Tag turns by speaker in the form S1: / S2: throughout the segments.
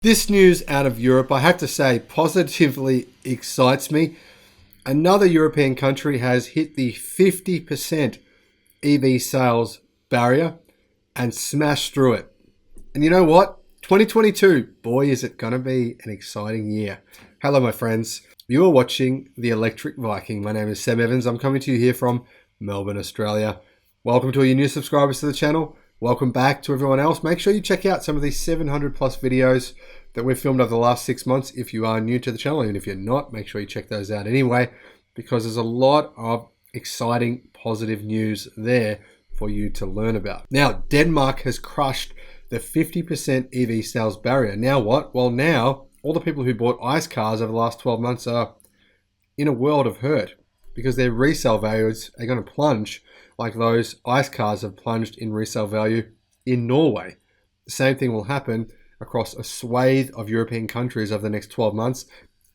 S1: This news out of Europe, I have to say, positively excites me. Another European country has hit the 50% EV sales barrier and smashed through it. And you know what? 2022, boy, is it going to be an exciting year. Hello, my friends. You are watching The Electric Viking. My name is Sam Evans. I'm coming to you here from Melbourne, Australia. Welcome to all you new subscribers to the channel. Welcome back to everyone else. Make sure you check out some of these 700 plus videos that we've filmed over the last 6 months if you are new to the channel. Even if you're not, make sure you check those out anyway, because there's a lot of exciting positive news there for you to learn about. Now, Denmark has crushed the 50% EV sales barrier. Now what? Well, now all the people who bought ICE cars over the last 12 months are in a world of hurt because their resale values are going to plunge like those ICE cars have plunged in resale value in Norway. The same thing will happen across a swathe of European countries over the next 12 months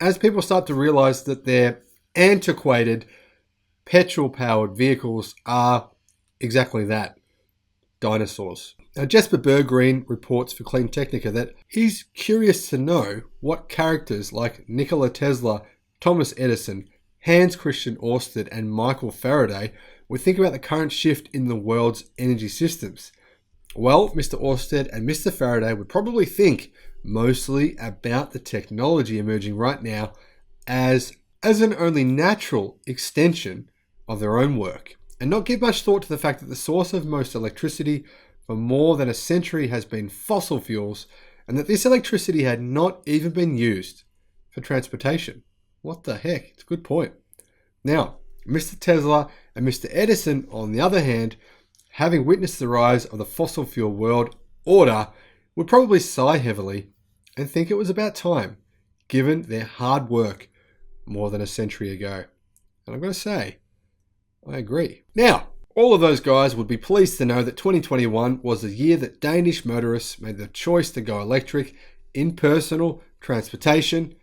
S1: as people start to realize that their antiquated petrol-powered vehicles are exactly that, dinosaurs. Now, Jesper Berggren reports for Clean Technica that he's curious to know what characters like Nikola Tesla, Thomas Edison, Hans Christian Ørsted, and Michael Faraday would think about the current shift in the world's energy systems. Well, Mr. Ørsted and Mr. Faraday would probably think mostly about the technology emerging right now as an only natural extension of their own work, and not give much thought to the fact that the source of most electricity for more than a century has been fossil fuels, and that this electricity had not even been used for transportation. What the heck? It's a good point. Now, Mr. Tesla and Mr. Edison, on the other hand, having witnessed the rise of the fossil fuel world order, would probably sigh heavily and think it was about time, given their hard work more than a century ago. And I'm going to say, I agree. Now, all of those guys would be pleased to know that 2021 was the year that Danish motorists made the choice to go electric in personal transportation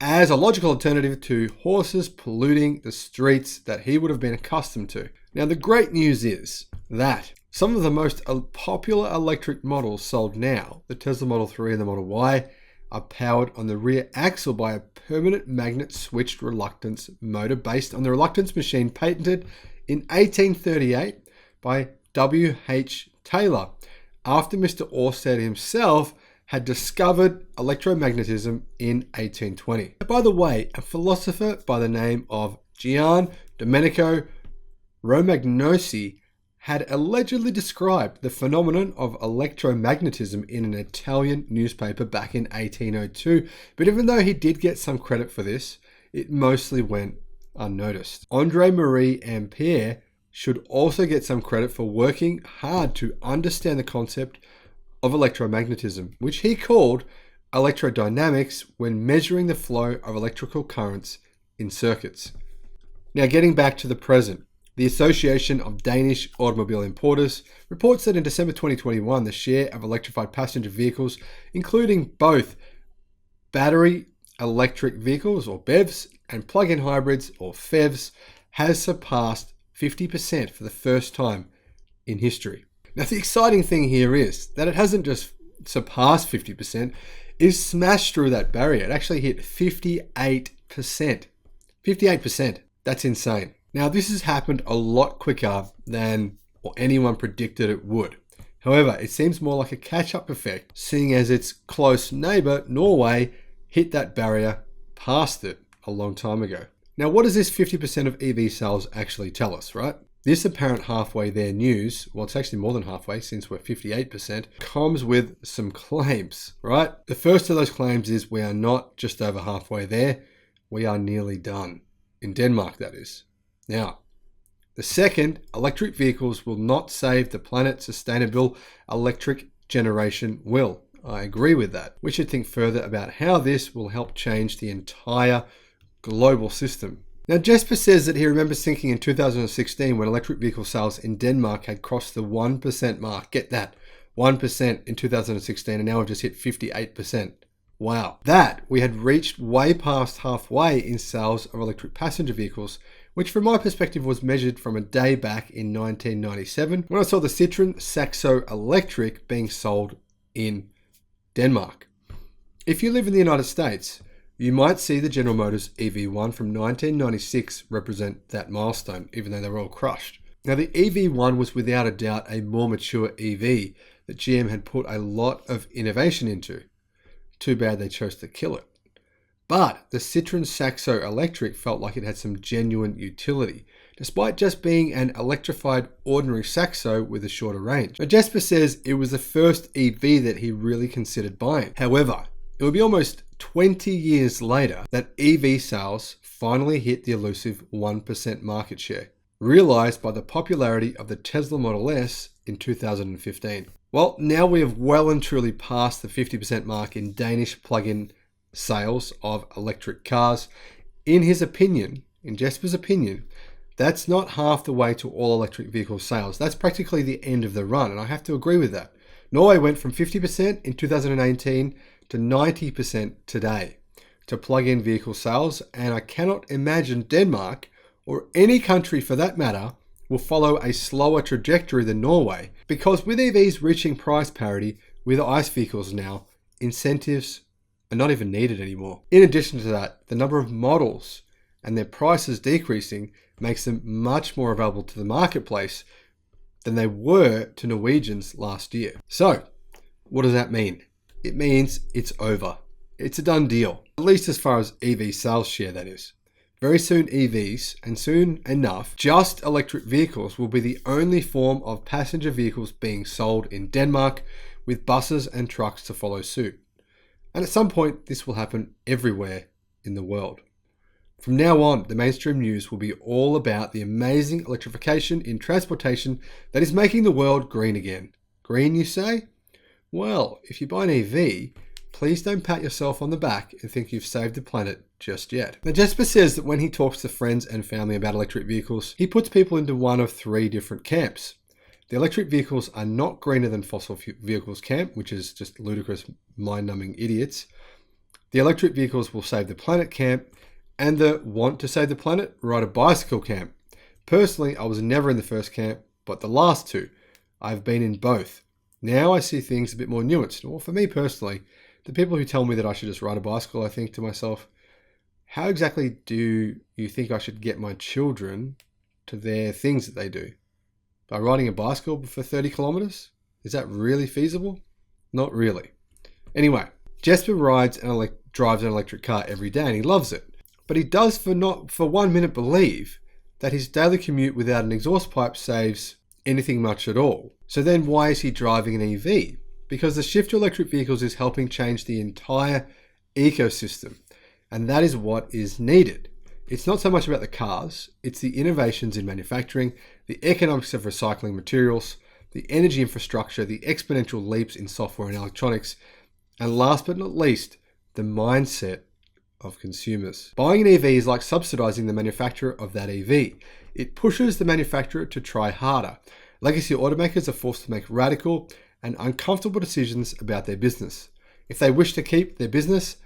S1: as a logical alternative to horses polluting the streets that he would have been accustomed to. Now, the great news is that some of the most popular electric models sold now, the Tesla Model 3 and the Model Y, are powered on the rear axle by a permanent magnet switched reluctance motor based on the reluctance machine patented in 1838 by W.H. Taylor, after Mr. Ørsted himself had discovered electromagnetism in 1820. By the way, a philosopher by the name of Gian Domenico Romagnosi had allegedly described the phenomenon of electromagnetism in an Italian newspaper back in 1802, but even though he did get some credit for this, it mostly went unnoticed. André Marie Ampère should also get some credit for working hard to understand the concept of electromagnetism, which he called electrodynamics when measuring the flow of electrical currents in circuits. Now, getting back to the present, the Association of Danish Automobile Importers reports that in December 2021, the share of electrified passenger vehicles, including both battery electric vehicles or BEVs and plug-in hybrids or FEVs, has surpassed 50% for the first time in history. Now, the exciting thing here is that it hasn't just surpassed 50%, it's smashed through that barrier. It actually hit 58%. 58%. That's insane. Now, this has happened a lot quicker than anyone predicted it would. However, it seems more like a catch-up effect, seeing as its close neighbor, Norway, hit that barrier past it a long time ago. Now, what does this 50% of EV sales actually tell us, right? This apparent halfway there news, well, it's actually more than halfway since we're 58%, comes with some claims, right? The first of those claims is we are not just over halfway there, we are nearly done. In Denmark, that is. Now, the second, electric vehicles will not save the planet. Sustainable electric generation will. I agree with that. We should think further about how this will help change the entire global system. Now, Jesper says that he remembers thinking in 2016 when electric vehicle sales in Denmark had crossed the 1% mark. Get that, 1% in 2016, and now we've just hit 58%. Wow. That we had reached way past halfway in sales of electric passenger vehicles, which from my perspective was measured from a day back in 1997 when I saw the Citroen Saxo Electric being sold in Denmark. If you live in the United States, you might see the General Motors EV1 from 1996 represent that milestone, even though they were all crushed. Now, the EV1 was without a doubt a more mature EV that GM had put a lot of innovation into. Too bad they chose to kill it. But the Citroën Saxo Electric felt like it had some genuine utility, despite just being an electrified ordinary Saxo with a shorter range. Now, Jesper says it was the first EV that he really considered buying. However, it would be almost 20 years later that EV sales finally hit the elusive 1% market share, realized by the popularity of the Tesla Model S in 2015. Well, now we have well and truly passed the 50% mark in Danish plug-in sales of electric cars. In his opinion, in Jesper's opinion, that's not half the way to all electric vehicle sales. That's practically the end of the run, and I have to agree with that. Norway went from 50% in 2018 to 90% today to plug-in vehicle sales, and I cannot imagine Denmark, or any country for that matter, will follow a slower trajectory than Norway, because with EVs reaching price parity with ICE vehicles now, incentives are not even needed anymore. In addition to that, the number of models and their prices decreasing makes them much more available to the marketplace than they were to Norwegians last year. So, what does that mean? It means it's over. It's a done deal, at least as far as EV sales share, that is. Very soon EVs, and soon enough, just electric vehicles will be the only form of passenger vehicles being sold in Denmark, with buses and trucks to follow suit. And at some point, this will happen everywhere in the world. From now on, the mainstream news will be all about the amazing electrification in transportation that is making the world green again. Green, you say? Well, if you buy an EV, please don't pat yourself on the back and think you've saved the planet just yet. Now, Jesper says that when he talks to friends and family about electric vehicles, he puts people into one of three different camps. The electric vehicles are not greener than fossil vehicles camp, which is just ludicrous, mind-numbing idiots. The electric vehicles will save the planet camp, and the want to save the planet, ride a bicycle camp. Personally, I was never in the first camp, but the last two. I've been in both. Now I see things a bit more nuanced. Well, for me personally, the people who tell me that I should just ride a bicycle, I think to myself, how exactly do you think I should get my children to their things that they do? By riding a bicycle for 30 kilometers? Is that really feasible? Not really. Anyway, Jesper drives an electric car every day and he loves it. But he does not for 1 minute believe that his daily commute without an exhaust pipe saves anything much at all. So then why is he driving an EV? Because the shift to electric vehicles is helping change the entire ecosystem. And that is what is needed. It's not so much about the cars, it's the innovations in manufacturing, the economics of recycling materials, the energy infrastructure, the exponential leaps in software and electronics, and last but not least, the mindset of consumers. Buying an EV is like subsidizing the manufacturer of that EV. It pushes the manufacturer to try harder. Legacy automakers are forced to make radical and uncomfortable decisions about their business. If they wish to keep their business,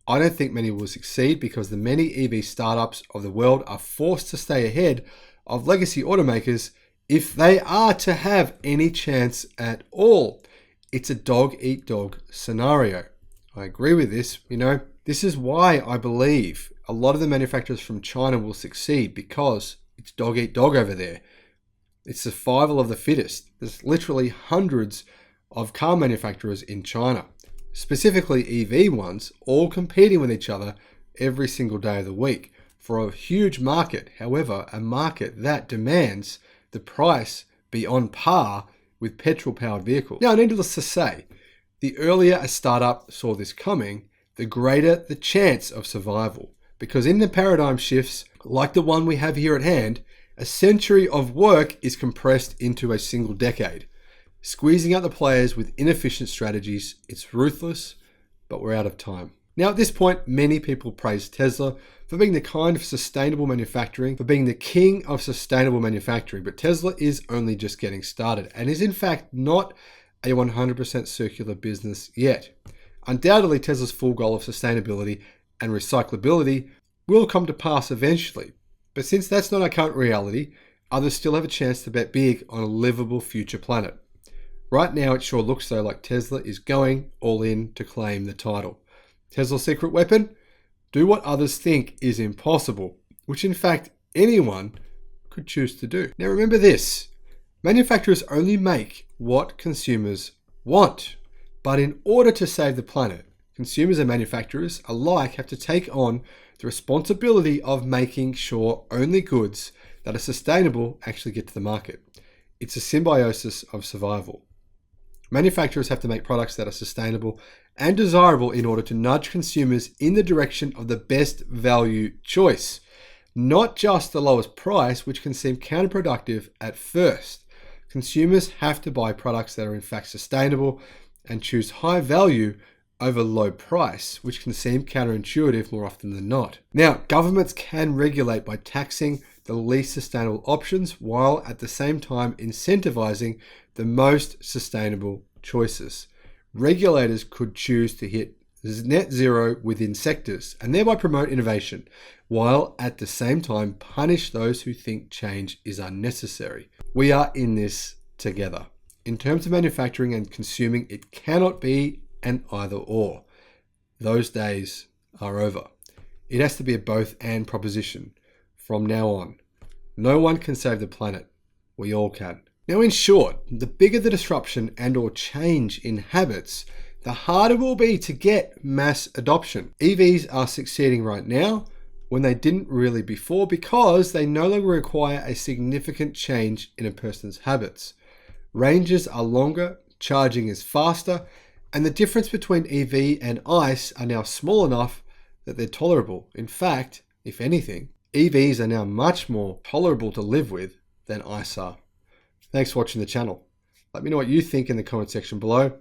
S1: I don't think many will succeed because the many EV startups of the world are forced to stay ahead of legacy automakers if they are to have any chance at all. It's a dog-eat-dog scenario. I agree with this. This is why I believe a lot of the manufacturers from China will succeed, because it's dog-eat-dog over there. It's survival of the fittest. There's literally hundreds of car manufacturers in China, specifically EV ones, all competing with each other every single day of the week for a huge market. However, a market that demands the price be on par with petrol-powered vehicles. Now, needless to say, the earlier a startup saw this coming, the greater the chance of survival. Because in the paradigm shifts, like the one we have here at hand, a century of work is compressed into a single decade. Squeezing out the players with inefficient strategies, it's ruthless, but we're out of time. Now at this point, many people praise Tesla for being the kind of sustainable manufacturing, for being the king of sustainable manufacturing, but Tesla is only just getting started and is in fact not a 100% circular business yet. Undoubtedly, Tesla's full goal of sustainability and recyclability will come to pass eventually, but since that's not our current reality, others still have a chance to bet big on a livable future planet. Right now, it sure looks though like Tesla is going all in to claim the title. Tesla's secret weapon? Do what others think is impossible, which in fact anyone could choose to do. Now remember this, manufacturers only make what consumers want. But in order to save the planet, consumers and manufacturers alike have to take on the responsibility of making sure only goods that are sustainable actually get to the market. It's a symbiosis of survival. Manufacturers have to make products that are sustainable and desirable in order to nudge consumers in the direction of the best value choice, not just the lowest price, which can seem counterproductive at first. Consumers have to buy products that are in fact sustainable and choose high value over low price, which can seem counterintuitive more often than not. Now, governments can regulate by taxing the least sustainable options while at the same time incentivizing the most sustainable choices. Regulators could choose to hit net zero within sectors and thereby promote innovation, while at the same time punish those who think change is unnecessary. We are in this together. In terms of manufacturing and consuming, it cannot be an either or. Those days are over. It has to be a both and proposition from now on. No one can save the planet. We all can. Now, in short, the bigger the disruption and or change in habits, the harder it will be to get mass adoption. EVs are succeeding right now when they didn't really before because they no longer require a significant change in a person's habits. Ranges are longer, charging is faster, and the difference between EV and ICE are now small enough that they're tolerable. In fact, if anything, EVs are now much more tolerable to live with than ICE are. Thanks for watching the channel. Let me know what you think in the comment section below.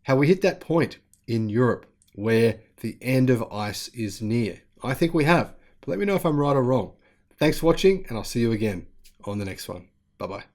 S1: How we hit that point in Europe where the end of ICE is near. I think we have, but let me know if I'm right or wrong. Thanks for watching, and I'll see you again on the next one. Bye-bye.